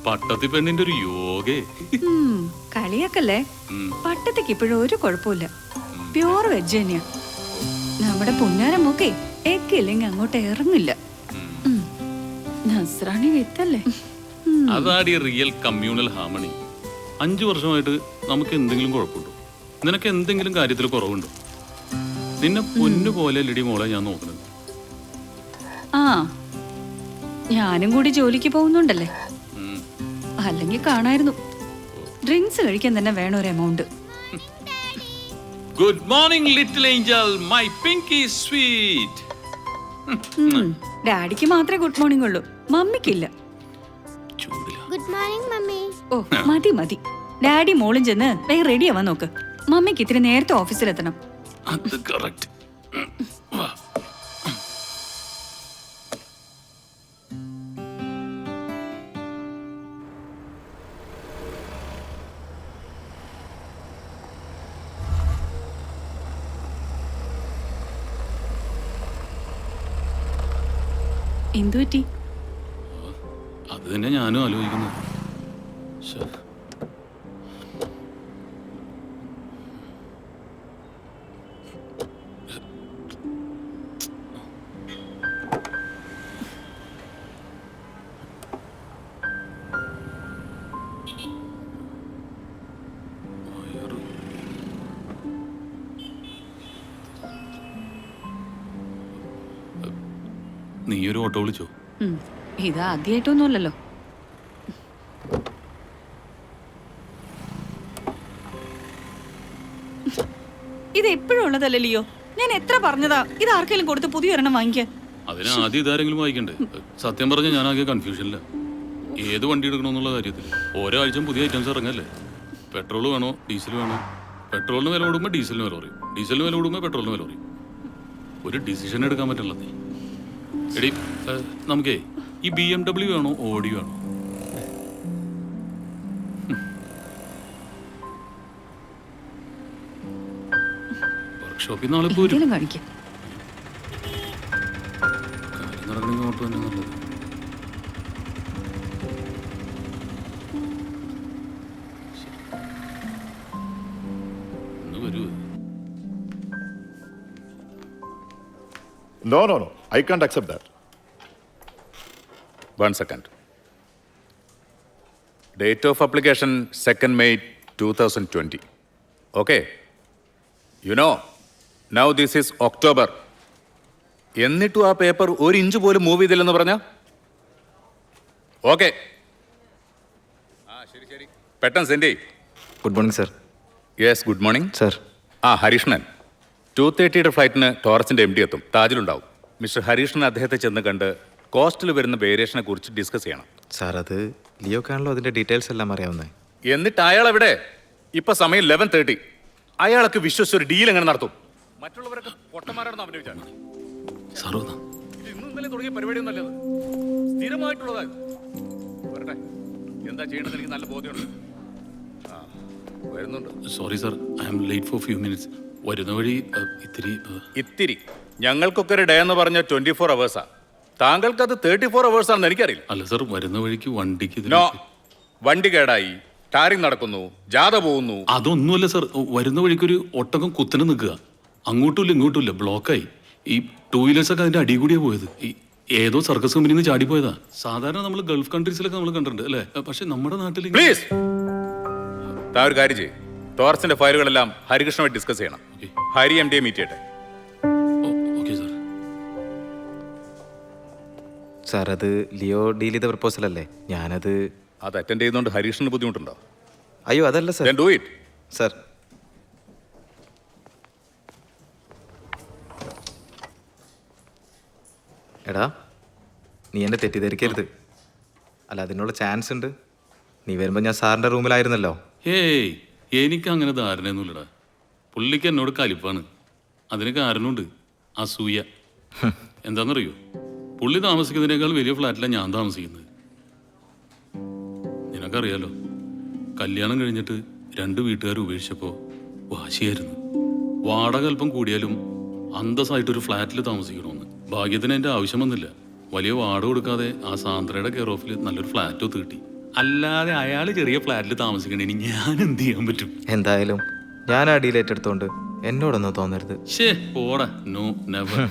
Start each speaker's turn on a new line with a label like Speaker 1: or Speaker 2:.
Speaker 1: പട്ടത്തി പെണ്ണിന്റെ ഒരു യോഗേ.
Speaker 2: കളിയാക്കല്ലേ. പട്ടത്തേക്ക് ഇപ്പോഴും ഒരു കുഴപ്പമില്ല. പ്യൂർ വെജ് തന്നെയാ. നമ്മുടെ പുന്നാരമൊക്കെ എക്കില്ലെങ്കിൽ അങ്ങോട്ട് ഇറങ്ങില്ല. നസ്രാണി വിത്തല്ലേ.
Speaker 1: അതാടി റിയൽ കമ്മ്യൂണൽ ഹാർമണി. 5 വർഷമായിട്ട് നമുക്ക് എന്തെങ്കിലും കുഴപ്പമുണ്ടോ? നിനക്ക് എന്തെങ്കിലും കാര്യത്തിൽ കുറവുണ്ടോ? നിന്നെ പൊന്നു പോലെ ലിടി മോളെ ഞാൻ നോക്കുന്നത്.
Speaker 2: ആ, ഞാനും കൂടി ജോലിക്ക് പോകുന്നുണ്ടല്ലേ. അല്ലെങ്കിൽ കാണായിരുന്നു. ഡ്രിങ്ക്സ് കഴിക്കാൻ തന്നെ വേണം ഒരു amount.
Speaker 1: Good morning little angel, my Pinky sweet.
Speaker 2: ഡാഡിക്ക് മാത്രമേ ഗുഡ് മോർണിംഗ് ഉള്ളൂ, മമ്മിക്കില്ല.
Speaker 3: Good morning mummy.
Speaker 2: ഓ മതി മതി. ഡാഡി മോളും ചെന്ന് വേഗം റെഡി ആവാൻ നോക്ക്. മമ്മിക്ക് ഇത്തിരി നേരത്തെ ഓഫീസിലെത്തണം.
Speaker 1: അത് കറക്റ്റ്.
Speaker 2: എന്തു പറ്റി?
Speaker 1: അത് തന്നെ ഞാനും ആലോചിക്കുന്നു. നീ ഒരു ഓട്ടോ വിളിച്ചോ?
Speaker 2: ഇത് ആദ്യമായിട്ടൊന്നുമല്ലല്ലോ. ഇത് എപ്പോഴും ഉള്ളതല്ലേ ലിയോ? ഞാൻ എത്ര പറഞ്ഞതാ ഇത് ആർക്കെങ്കിലും കൊടുത്ത് പുതിയൊരെണ്ണം വാങ്ങിക്കാൻ.
Speaker 1: അതിന് ആദ്യം ഇതാരെങ്കിലും വായിക്കണ്ടേ? സത്യം പറഞ്ഞ ഞാനാകെ കൺഫ്യൂഷനില്ല. ഏത് വണ്ടി എടുക്കണമെന്നുള്ള കാര്യത്തിൽ ഓരോ ആഴ്ചയും പുതിയ ഐറ്റംസ് ഇറങ്ങല്ലേ. പെട്രോൾ വേണോ ഡീസൽ വേണോ? പെട്രോളിന് വില കൂടുമ്പോൾ ഡീസലിന് വില പറയും, ഡീസലിന് വില കൂടുമ്പോൾ പെട്രോളിന് വില പറയും. ഒരു ഡിസിഷൻ എടുക്കാൻ പറ്റില്ല. നീ എടി, നമുക്കേ ഈ BMW വേണോ ഓഡി വേണോ? വർക്ക്ഷോപ്പിൽ നാളെ പോരും.
Speaker 2: കാണിക്കാം.
Speaker 1: കാര്യം നടക്കണമെങ്കിൽ ഓട്ടോ തന്നെ നല്ലത്. ഒന്ന് വരൂ.
Speaker 4: No, I can't accept that.
Speaker 5: 1 second. Date of application 2nd May 2020. Okay. You know, now this is October. എന്നിട്ടും ആ പേപ്പർ 1 ഇഞ്ച് പോലും മൂവ് ചെയ്തില്ലെന്ന് പറഞ്ഞ? ഓക്കെ. ശരി. പെട്ടെന്ന് സെൻഡ് ചെയ്.
Speaker 6: Good morning sir.
Speaker 5: Yes, good morning
Speaker 6: sir.
Speaker 5: Harishnan 2:30 ഫ്ലൈറ്റിന് ടോറസിന്റെ MD എത്തും. താജിലുണ്ടാവും. മിസ്റ്റർ ഹരീഷ്ണൻ അദ്ദേഹത്തെ ചെന്ന് കണ്ട് കോസ്റ്റിൽ വരുന്ന വേരിയേഷനെ കുറിച്ച് ഡിസ്കസ് ചെയ്യണം.
Speaker 6: സാർ, അത് ലിയോക്കാണല്ലോ അതിന്റെ ഡീറ്റെയിൽസ് എല്ലാം അറിയാവുന്നത്.
Speaker 5: എന്നിട്ട് അയാൾ എവിടെ? ഇപ്പൊ സമയം 11:30. അയാൾക്ക് വിശ്വസിച്ചൊരു ഡീൽ എങ്ങനെ നടത്തും? മറ്റുള്ളവരൊക്കെ പൊട്ടന്മാരാണെന്ന് അവന്റെ വിചാരം. ഇത് ഇന്നും ഇന്നലെ തുടങ്ങിയ പരിപാടിയൊന്നും അല്ലത്, സ്ഥിരമായിട്ടുള്ളതാ. വരട്ടെ, എന്താ ചെയ്യണമെന്ന് എനിക്ക് നല്ല ബോധ്യമുണ്ട്. വരുന്നുണ്ട്.
Speaker 1: Sorry sir, I am late for few minutes. വരുന്ന വഴി
Speaker 5: ഇത്തിരി ഞങ്ങൾക്കൊക്കെ ഒരു ഡേ എന്ന് പറഞ്ഞ 24 അവേഴ്സാ. താങ്കൾക്കത് 34 അവേഴ്സ് ആണെന്ന് എനിക്കറിയില്ല.
Speaker 1: അല്ല സർ, വരുന്ന വഴിക്ക് വണ്ടിക്ക്
Speaker 5: വണ്ടി കേടായി, ടാറിങ് നടക്കുന്നു, ജാഥ പോകുന്നു.
Speaker 1: അതൊന്നുമല്ല സർ, വരുന്ന വഴിക്കൊരു ഒട്ടകം കുത്തനെ നിൽക്കുക. അങ്ങോട്ടുമില്ല ഇങ്ങോട്ടുമില്ല, ബ്ലോക്കായി. ഈ 2 വീലേഴ്സൊക്കെ അതിന്റെ അടി കൂടിയാ പോയത്. ഈ ഏതോ സർക്കസ് കമ്പനിയിൽ നിന്ന് ചാടിപ്പോയതാ. സാധാരണ നമ്മൾ ഗൾഫ് കൺട്രീസിലൊക്കെ നമ്മൾ കണ്ടിട്ടുണ്ട് അല്ലേ? പക്ഷെ നമ്മുടെ നാട്ടിൽ
Speaker 5: പ്ലീസ് ഒരു കാര്യം ചെയ്യും. ടോറസിന്റെ ഫയലുകളെല്ലാം ഹരികൃഷ്ണമായി ഡിസ്കസ് ചെയ്യണം. ഹരി MD മീറ്റ് ചെയ്യട്ടെ.
Speaker 1: Okay sir.
Speaker 6: സാർ, അത് ലിയോ ഡീൽ ചെയ്ത പ്രപ്പോസൽ അല്ലേ? ഞാനത്
Speaker 5: അറ്റൻഡ് ചെയ്യുന്നതുകൊണ്ട് ഹരീഷിന് ബുദ്ധിമുട്ടുണ്ടോ?
Speaker 6: അയ്യോ, അതല്ല സാർ.
Speaker 5: Do it
Speaker 6: sir. എടാ, നീ എന്നെ തെറ്റിദ്ധരിക്കരുത്. അല്ല, അതിനുള്ള ചാൻസ് ഉണ്ട്. നീ വരുമ്പോൾ ഞാൻ സാറിൻ്റെ റൂമിലായിരുന്നല്ലോ.
Speaker 1: ഹേയ്, എനിക്ക് അങ്ങനെ ധാരണയൊന്നുമില്ലടാ. പുള്ളിക്ക് എന്നോട് കലിപ്പാണ്. അതിന് കാരണമുണ്ട്, അസൂയ. എന്താണെന്നറിയോ? പുള്ളി താമസിക്കുന്നതിനേക്കാൾ വലിയ ഫ്ലാറ്റിലാണ് ഞാൻ താമസിക്കുന്നത്. നിനക്കറിയാലോ, കല്യാണം കഴിഞ്ഞിട്ട് 2 വീട്ടുകാർ ഉപേക്ഷിച്ചപ്പോൾ വാശിയായിരുന്നു. വാടക അല്പം കൂടിയാലും അന്തസ്സായിട്ടൊരു ഫ്ലാറ്റിൽ താമസിക്കണമെന്ന്. ഭാഗ്യത്തിന് എൻ്റെ ആവശ്യം വന്നില്ല. വലിയ വാടക കൊടുക്കാതെ ആ സാന്ദ്രയുടെ കെയർ ഓഫിൽ നല്ലൊരു ഫ്ലാറ്റ് ഒത്ത് കിട്ടി. അല്ലാതെ അയാൾ ചെറിയ ഫ്ലാറ്റിൽ താമസിക്കണേന് ഞാൻ എന്ത് ചെയ്യാൻ പറ്റും?
Speaker 6: എന്തായാലും ഞാൻ ആ ഡീൽ ഏറ്റെടുത്തോണ്ട് എന്നോടൊന്നും തോന്നരുത്.
Speaker 1: ഷേ പോടാ, നോ നെവർ.